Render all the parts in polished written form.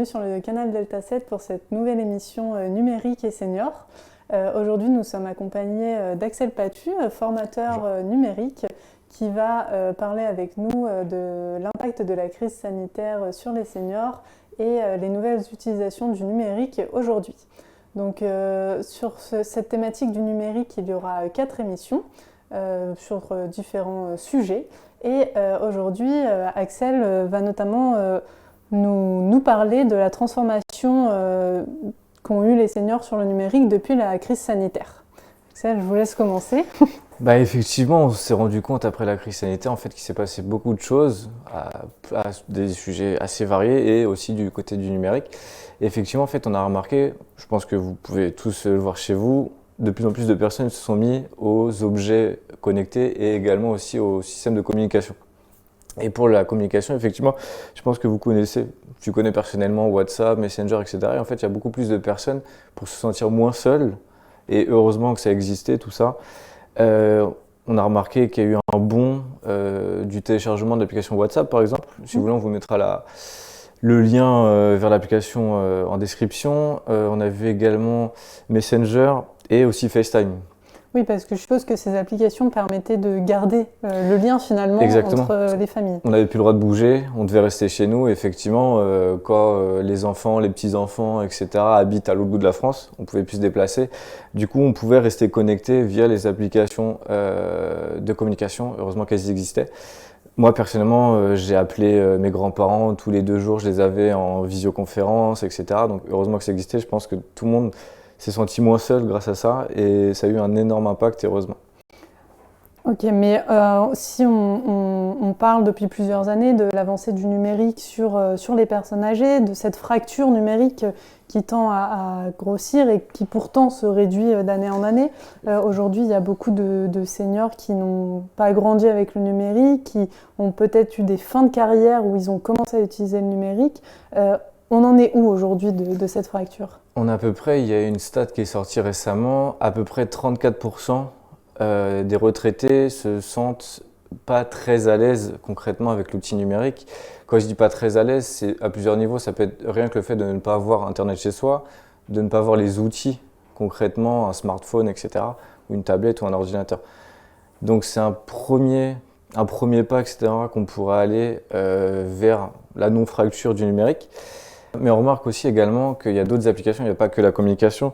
bienvenue sur le canal Delta 7 pour cette nouvelle émission numérique et senior. Aujourd'hui, nous sommes accompagnés d'Axel Patu, formateur numérique, qui va parler avec nous de l'impact de la crise sanitaire sur les seniors et les nouvelles utilisations du numérique aujourd'hui. Donc, sur cette thématique du numérique, il y aura 4 émissions sur différents sujets. Et aujourd'hui, Axel va notamment nous parler de la transformation qu'ont eu les seniors sur le numérique depuis la crise sanitaire. Axel, je vous laisse commencer. Effectivement, on s'est rendu compte après la crise sanitaire en fait, qu'il s'est passé beaucoup de choses à des sujets assez variés et aussi du côté du numérique. Et effectivement, en fait, on a remarqué, je pense que vous pouvez tous le voir chez vous, de plus en plus de personnes se sont mis aux objets connectés et également aussi au système de communication. Et pour la communication, effectivement, je pense que tu connais personnellement WhatsApp, Messenger, etc. Et en fait, il y a beaucoup plus de personnes pour se sentir moins seules. Et heureusement que ça existait, tout ça. On a remarqué qu'il y a eu un bond du téléchargement de l'application WhatsApp, par exemple. Si vous voulez, on vous mettra le lien vers l'application en description. On a vu également Messenger et aussi FaceTime. Oui, parce que je suppose que ces applications permettaient de garder le lien finalement entre les familles. On n'avait plus le droit de bouger, on devait rester chez nous. Effectivement, quand les enfants, les petits-enfants, etc. habitent à l'autre bout de la France, on ne pouvait plus se déplacer. Du coup, on pouvait rester connecté via les applications de communication. Heureusement qu'elles existaient. Moi, personnellement, j'ai appelé mes grands-parents tous les 2 jours. Je les avais en visioconférence, etc. Donc, heureusement que ça existait. Je pense que tout le monde s'est senti moins seul grâce à ça et ça a eu un énorme impact, heureusement. Ok, mais si on parle depuis plusieurs années de l'avancée du numérique sur les personnes âgées, de cette fracture numérique qui tend à grossir et qui pourtant se réduit d'année en année, aujourd'hui il y a beaucoup de seniors qui n'ont pas grandi avec le numérique, qui ont peut-être eu des fins de carrière où ils ont commencé à utiliser le numérique. On en est où aujourd'hui de cette fracture ? On a à peu près, il y a une stat qui est sortie récemment, à peu près 34% des retraités se sentent pas très à l'aise concrètement avec l'outil numérique. Quand je dis pas très à l'aise, c'est à plusieurs niveaux. Ça peut être rien que le fait de ne pas avoir Internet chez soi, de ne pas avoir les outils concrètement, un smartphone, etc., ou une tablette ou un ordinateur. Donc c'est un premier pas, etc., qu'on pourra aller vers la non-fracture du numérique. Mais on remarque aussi également qu'il y a d'autres applications, il n'y a pas que la communication,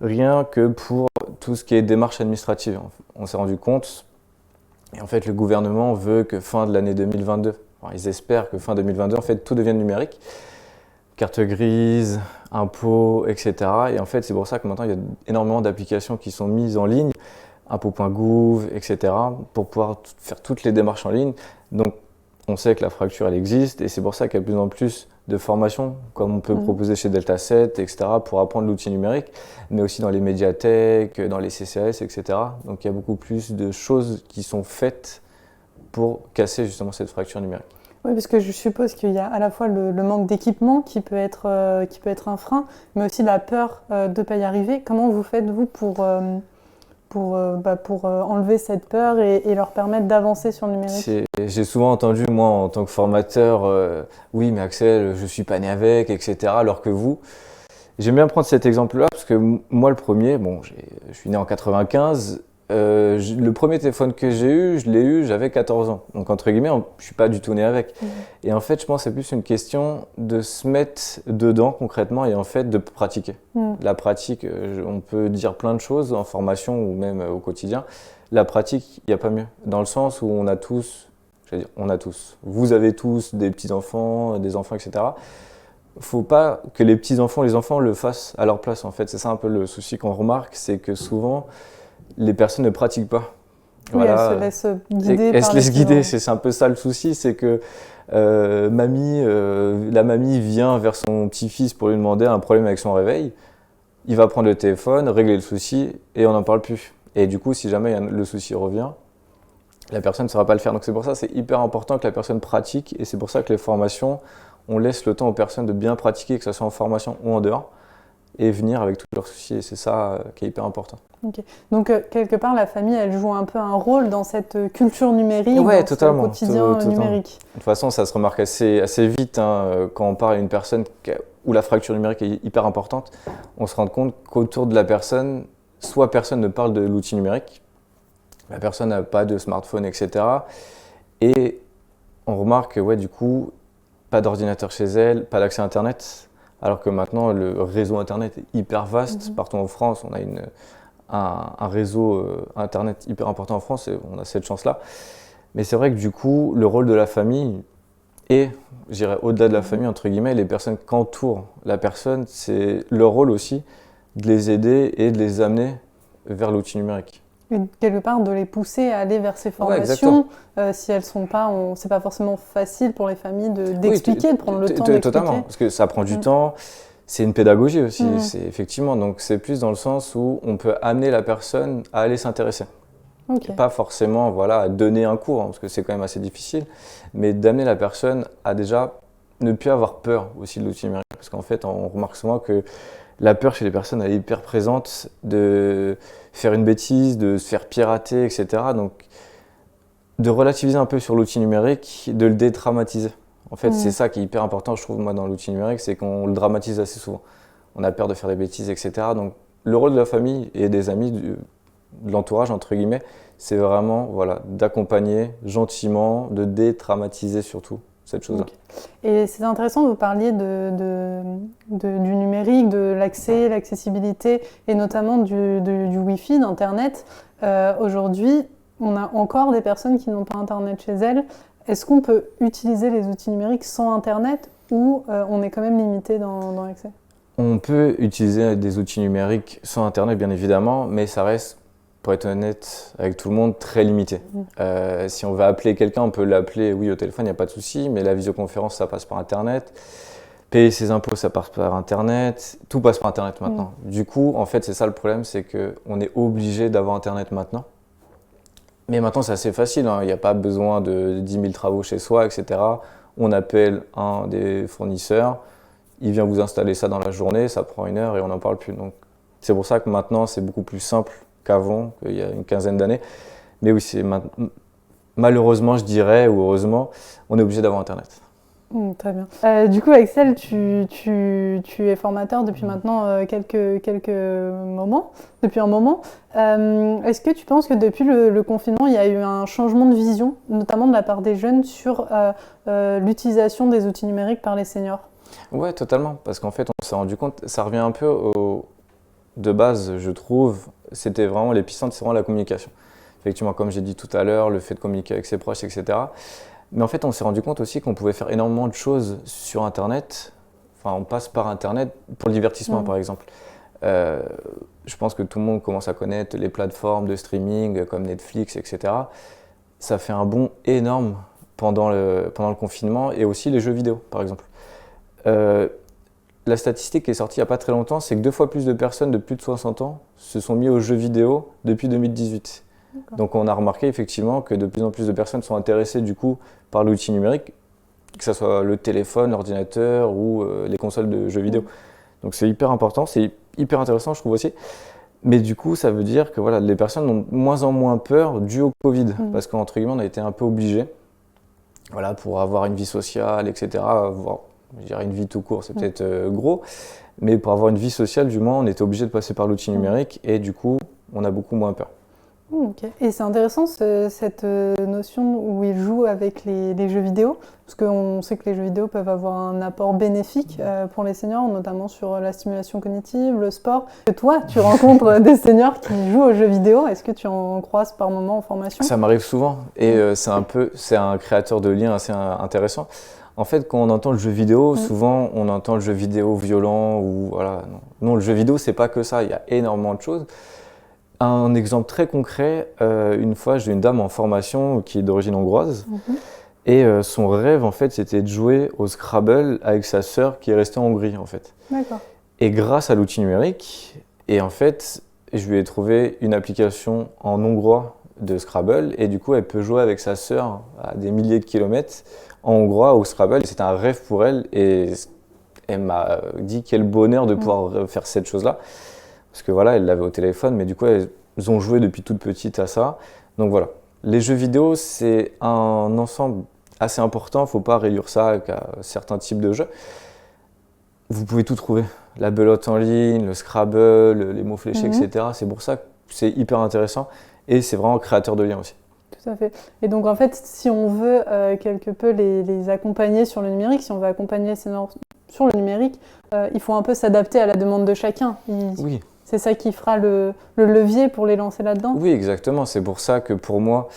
rien que pour tout ce qui est démarche administrative. On s'est rendu compte, et en fait le gouvernement veut que fin de l'année 2022, ils espèrent que fin 2022, en fait tout devienne numérique, carte grise, impôts, etc. Et en fait c'est pour ça que maintenant il y a énormément d'applications qui sont mises en ligne, impôts.gouv, etc., pour pouvoir faire toutes les démarches en ligne. Donc on sait que la fracture elle existe et c'est pour ça qu'il y a de plus en plus de formations, comme on peut proposer chez Delta 7, etc., pour apprendre l'outil numérique, mais aussi dans les médiathèques, dans les CCAS, etc. Donc il y a beaucoup plus de choses qui sont faites pour casser justement cette fracture numérique. Oui, parce que je suppose qu'il y a à la fois le manque d'équipement qui peut être un frein, mais aussi la peur de ne pas y arriver. Comment vous faites, vous, pour enlever cette peur et leur permettre d'avancer sur le numérique? J'ai souvent entendu, moi, en tant que formateur, oui, mais Axel, je suis pas né avec, etc., alors que vous... J'aime bien prendre cet exemple-là, parce que moi, le premier, je suis né en 95, le premier téléphone que je l'ai eu, j'avais 14 ans. Donc, entre guillemets, je suis pas du tout né avec. Et en fait, je pense que c'est plus une question de se mettre dedans concrètement et en fait de pratiquer. La pratique, on peut dire plein de choses en formation ou même au quotidien. La pratique, il n'y a pas mieux. Dans le sens où on a tous, vous avez tous des petits-enfants, des enfants, etc. Faut pas que les petits-enfants, les enfants le fassent à leur place en fait. C'est ça un peu le souci qu'on remarque, c'est que souvent, les personnes ne pratiquent pas. Oui, elles se laissent guider. Elles se laissent guider, c'est un peu ça le souci, c'est que la mamie vient vers son petit-fils pour lui demander un problème avec son réveil. Il va prendre le téléphone, régler le souci et on n'en parle plus. Et du coup, si jamais le souci revient, la personne ne saura pas le faire. Donc c'est pour ça que c'est hyper important que la personne pratique et c'est pour ça que les formations, on laisse le temps aux personnes de bien pratiquer, que ce soit en formation ou en dehors, et venir avec tous leurs soucis. Et c'est ça qui est hyper important. Okay. Donc, quelque part, la famille, elle joue un peu un rôle dans cette culture numérique, ouais, dans totalement, ce quotidien numérique. De toute façon, ça se remarque assez vite quand on parle à une personne qui a où la fracture numérique est hyper importante, on se rend compte qu'autour de la personne, soit personne ne parle de l'outil numérique, la personne n'a pas de smartphone, etc. Et on remarque que, ouais, du coup, pas d'ordinateur chez elle, pas d'accès à Internet, alors que maintenant, le réseau Internet est hyper vaste. Partout en France, on a un réseau Internet hyper important en France et on a cette chance-là. Mais c'est vrai que du coup, le rôle de la famille et, je dirais, au-delà de la famille, entre guillemets, les personnes qui entourent la personne, c'est leur rôle aussi de les aider et de les amener vers l'outil numérique. Et quelque part, de les pousser à aller vers ces Ouais, formations, si elles sont pas, c'est pas forcément facile pour les familles d'expliquer, de prendre le temps d'expliquer. Totalement, parce que ça prend du temps, c'est une pédagogie aussi, c'est effectivement, donc c'est plus dans le sens où on peut amener la personne à aller s'intéresser. Okay. Pas forcément voilà, à donner un cours, hein, parce que c'est quand même assez difficile, mais d'amener la personne à déjà ne plus avoir peur aussi de l'outil numérique. Parce qu'en fait, on remarque souvent que la peur chez les personnes elle est hyper présente de faire une bêtise, de se faire pirater, etc. Donc, de relativiser un peu sur l'outil numérique, de le dédramatiser. En fait, c'est ça qui est hyper important, je trouve, moi, dans l'outil numérique, c'est qu'on le dramatise assez souvent. On a peur de faire des bêtises, etc. Donc, le rôle de la famille et des amis, de l'entourage, entre guillemets, c'est vraiment voilà, d'accompagner gentiment, de détraumatiser surtout cette chose-là. Okay. Et c'est intéressant que vous parliez du numérique, de l'accès, l'accessibilité et notamment du Wi-Fi, d'Internet. Aujourd'hui, on a encore des personnes qui n'ont pas Internet chez elles. Est-ce qu'on peut utiliser les outils numériques sans Internet ou on est quand même limité dans l'accès ? On peut utiliser des outils numériques sans Internet, bien évidemment, mais ça reste, pour être honnête avec tout le monde, très limité. Si on veut appeler quelqu'un, on peut l'appeler, oui, au téléphone, il n'y a pas de souci, mais la visioconférence, ça passe par Internet. Payer ses impôts, ça passe par Internet. Tout passe par Internet maintenant. Du coup, en fait, c'est ça le problème, c'est qu'on est obligé d'avoir Internet maintenant. Mais maintenant, c'est assez facile, hein. Il n'y a pas besoin de 10 000 travaux chez soi, etc. On appelle un des fournisseurs, il vient vous installer ça dans la journée, ça prend 1 heure et on n'en parle plus. Donc, c'est pour ça que maintenant, c'est beaucoup plus simple qu'avant, qu'il y a une quinzaine d'années. Mais oui, malheureusement, je dirais, ou heureusement, on est obligé d'avoir Internet. Très bien. Du coup, Axel, tu es formateur depuis maintenant quelques moments, depuis un moment. Est-ce que tu penses que depuis le confinement, il y a eu un changement de vision, notamment de la part des jeunes, sur l'utilisation des outils numériques par les seniors ? Ouais, totalement. Parce qu'en fait, on s'est rendu compte, ça revient un peu de base, je trouve, c'était vraiment l'épicentre, c'est vraiment la communication. Effectivement, comme j'ai dit tout à l'heure, le fait de communiquer avec ses proches, etc. Mais en fait, on s'est rendu compte aussi qu'on pouvait faire énormément de choses sur Internet. Enfin, on passe par Internet pour le divertissement, par exemple. Je pense que tout le monde commence à connaître les plateformes de streaming comme Netflix, etc. Ça fait un bond énorme pendant le confinement et aussi les jeux vidéo, par exemple. La statistique qui est sortie il n'y a pas très longtemps, c'est que 2 fois plus de personnes de plus de 60 ans se sont mis aux jeux vidéo depuis 2018. Donc on a remarqué effectivement que de plus en plus de personnes sont intéressées du coup par l'outil numérique, que ce soit le téléphone, l'ordinateur ou les consoles de jeux vidéo. Donc c'est hyper important, c'est hyper intéressant je trouve aussi. Mais du coup ça veut dire que voilà, les personnes ont de moins en moins peur dû au Covid, parce qu'entre guillemets on a été un peu obligés, voilà, pour avoir une vie sociale, etc. Avoir, je dirais une vie tout court, c'est peut-être gros, mais pour avoir une vie sociale du moins on était obligé de passer par l'outil numérique et du coup on a beaucoup moins peur. Okay. Et c'est intéressant cette notion où ils jouent avec les jeux vidéo, parce qu'on sait que les jeux vidéo peuvent avoir un apport bénéfique pour les seniors, notamment sur la stimulation cognitive, le sport. Et toi, tu rencontres des seniors qui jouent aux jeux vidéo, est-ce que tu en croises par moment en formation ? Ça m'arrive souvent et c'est un créateur de liens assez intéressant. En fait, quand on entend le jeu vidéo, souvent on entend le jeu vidéo violent ou voilà. Non, le jeu vidéo, c'est pas que ça, il y a énormément de choses. Un exemple très concret, une fois j'ai une dame en formation qui est d'origine hongroise et son rêve en fait c'était de jouer au Scrabble avec sa sœur qui est restée en Hongrie en fait. D'accord. Et grâce à l'outil numérique, et en fait je lui ai trouvé une application en hongrois de Scrabble et du coup elle peut jouer avec sa sœur à des milliers de kilomètres en hongrois au Scrabble. C'était un rêve pour elle et elle m'a dit quel bonheur de pouvoir faire cette chose-là. Parce que voilà, elle l'avait au téléphone, mais du coup, elles ont joué depuis toute petite à ça. Donc voilà, les jeux vidéo, c'est un ensemble assez important. Il ne faut pas réduire ça à certains types de jeux. vous pouvez tout trouver. La belote en ligne, le Scrabble, les mots fléchés, etc. C'est pour ça que c'est hyper intéressant et c'est vraiment créateur de liens aussi. Tout à fait. Et donc en fait, si on veut quelque peu les accompagner sur le numérique, si on veut accompagner les seniors sur le numérique, il faut un peu s'adapter à la demande de chacun. Oui. C'est ça qui fera le levier pour les lancer là-dedans? Oui, exactement. C'est pour ça que pour moi,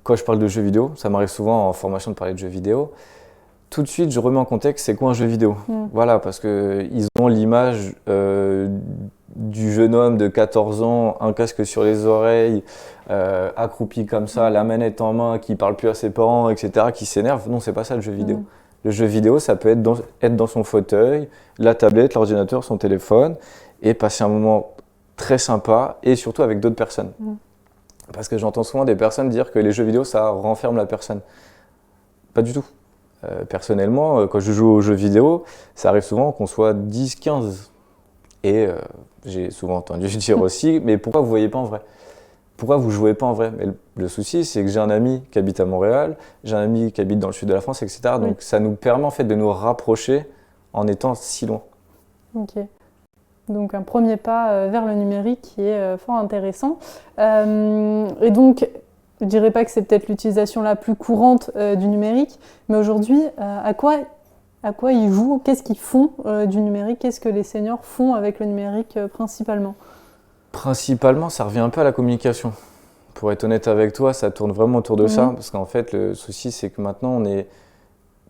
quand je parle de jeux vidéo, ça m'arrive souvent en formation de parler de jeux vidéo, tout de suite je remets en contexte c'est quoi un jeu vidéo. Voilà, parce qu'ils ont l'image du jeune homme de 14 ans, un casque sur les oreilles, accroupi comme ça, la manette en main, qui parle plus à ses parents, etc., qui s'énerve. Non, c'est pas ça le jeu vidéo. Le jeu vidéo, ça peut être dans son fauteuil, la tablette, l'ordinateur, son téléphone, et passer un moment très sympa, et surtout avec d'autres personnes. Parce que j'entends souvent des personnes dire que les jeux vidéo, ça renferme la personne. Pas du tout. Personnellement, quand je joue aux jeux vidéo, ça arrive souvent qu'on soit 10, 15. Et j'ai souvent entendu dire aussi, mais pourquoi vous ne voyez pas en vrai? Pourquoi vous ne jouez pas en vrai? Mais le souci, c'est que j'ai un ami qui habite à Montréal, j'ai un ami qui habite dans le sud de la France, etc. Donc ça nous permet en fait de nous rapprocher en étant si loin. Ok. Donc un premier pas vers le numérique qui est fort intéressant. Et donc, je ne dirais pas que c'est peut-être l'utilisation la plus courante du numérique, mais aujourd'hui, à quoi ils jouent? Qu'est-ce qu'ils font du numérique? Qu'est-ce que les seniors font avec le numérique principalement? Principalement, ça revient un peu à la communication. Pour être honnête avec toi, ça tourne vraiment autour de ça, parce qu'en fait, le souci, c'est que maintenant, on est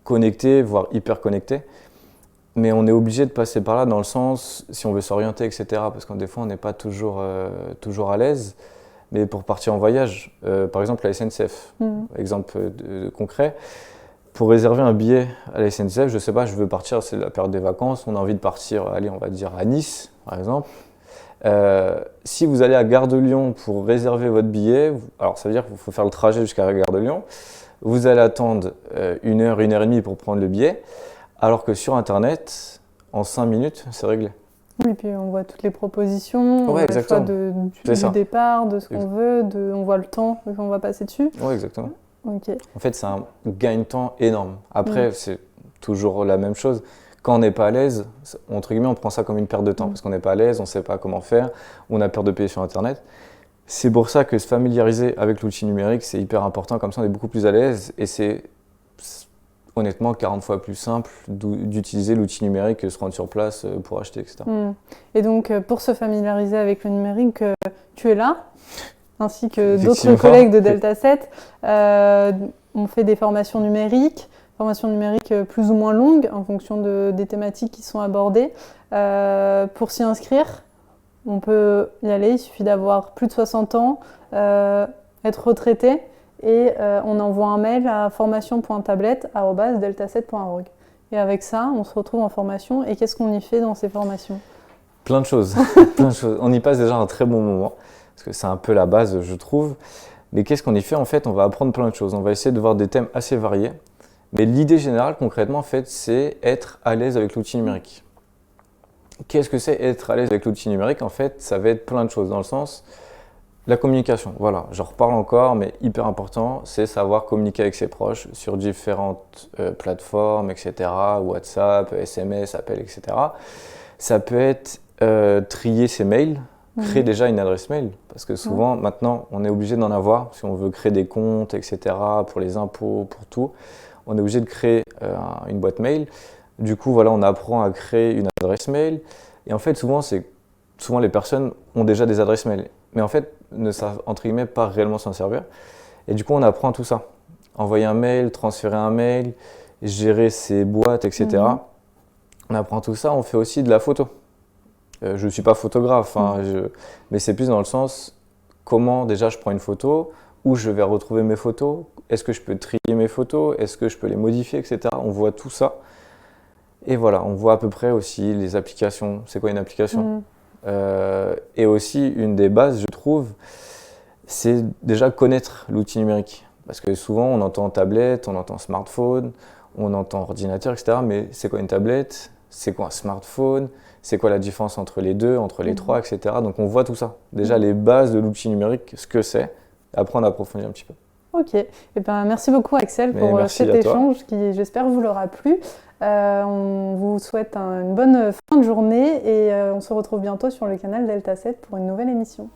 connecté, voire hyper connecté, mais on est obligé de passer par là dans le sens, si on veut s'orienter, etc., parce que des fois, on n'est pas toujours à l'aise. Mais pour partir en voyage, par exemple la SNCF, exemple concret, pour réserver un billet à la SNCF, je sais pas, je veux partir, c'est la période des vacances, on a envie de partir, allez, on va dire à Nice, par exemple. Si vous allez à Gare de Lyon pour réserver votre billet, alors ça veut dire qu'il faut faire le trajet jusqu'à la Gare de Lyon, vous allez attendre 1 heure, 1 heure et demie pour prendre le billet, alors que sur Internet, en 5 minutes, c'est réglé. Oui, puis on voit toutes les propositions, on voit le choix du départ, de ce qu'on veut, on voit le temps qu'on va passer dessus. Oui, exactement. Okay. En fait, c'est un gain de temps énorme. Après, c'est toujours la même chose. Quand on n'est pas à l'aise, entre guillemets, on prend ça comme une perte de temps parce qu'on n'est pas à l'aise, on ne sait pas comment faire, on a peur de payer sur Internet. C'est pour ça que se familiariser avec l'outil numérique, c'est hyper important. Comme ça, on est beaucoup plus à l'aise et c'est honnêtement 40 fois plus simple d'utiliser l'outil numérique que se rendre sur place pour acheter, etc. Et donc, pour se familiariser avec le numérique, tu es là, ainsi que d'autres collègues de Delta 7. On fait des formations numériques plus ou moins longues en fonction des thématiques qui sont abordées. Pour s'y inscrire, on peut y aller, il suffit d'avoir plus de 60 ans, être retraité, et on envoie un mail à formation.tablette@delta7.org. Et avec ça, on se retrouve en formation. Et qu'est-ce qu'on y fait dans ces formations? Plein de choses. Plein de choses. On y passe déjà un très bon moment, parce que c'est un peu la base, je trouve. Mais qu'est-ce qu'on y fait? En fait, on va apprendre plein de choses. On va essayer de voir des thèmes assez variés. Mais l'idée générale, concrètement, en fait, c'est être à l'aise avec l'outil numérique. Qu'est-ce que c'est être à l'aise avec l'outil numérique? En fait, ça va être plein de choses, dans le sens la communication. Voilà, j'en reparle encore, mais hyper important, c'est savoir communiquer avec ses proches sur différentes plateformes, etc., WhatsApp, SMS, appels, etc. Ça peut être trier ses mails, créer déjà une adresse mail, parce que souvent, maintenant, on est obligé d'en avoir, si on veut créer des comptes, etc., pour les impôts, pour tout, on est obligé de créer une boîte mail. Du coup, voilà, on apprend à créer une adresse mail, et en fait, souvent les personnes ont déjà des adresses mail, mais en fait, ne savent, entre guillemets, pas réellement s'en servir. Et du coup, on apprend tout ça. Envoyer un mail, transférer un mail, gérer ses boîtes, etc. On apprend tout ça, on fait aussi de la photo. Je ne suis pas photographe, mais c'est plus dans le sens, comment déjà je prends une photo, où je vais retrouver mes photos, est-ce que je peux trier mes photos, est-ce que je peux les modifier, etc. On voit tout ça. Et voilà, on voit à peu près aussi les applications. C'est quoi une application? Et aussi, une des bases, je trouve, c'est déjà connaître l'outil numérique. Parce que souvent, on entend tablette, on entend smartphone, on entend ordinateur, etc. Mais c'est quoi une tablette? C'est quoi un smartphone? C'est quoi la différence entre les deux, entre les trois, etc. Donc, on voit tout ça. Déjà, les bases de l'outil numérique, ce que c'est. Après, on approfondit un petit peu. Ok. Eh ben, merci beaucoup, Axel, pour cet échange qui, j'espère, vous l'aura plu. On vous vous souhaite une bonne fin de journée et on se retrouve bientôt sur le canal Delta 7 pour une nouvelle émission.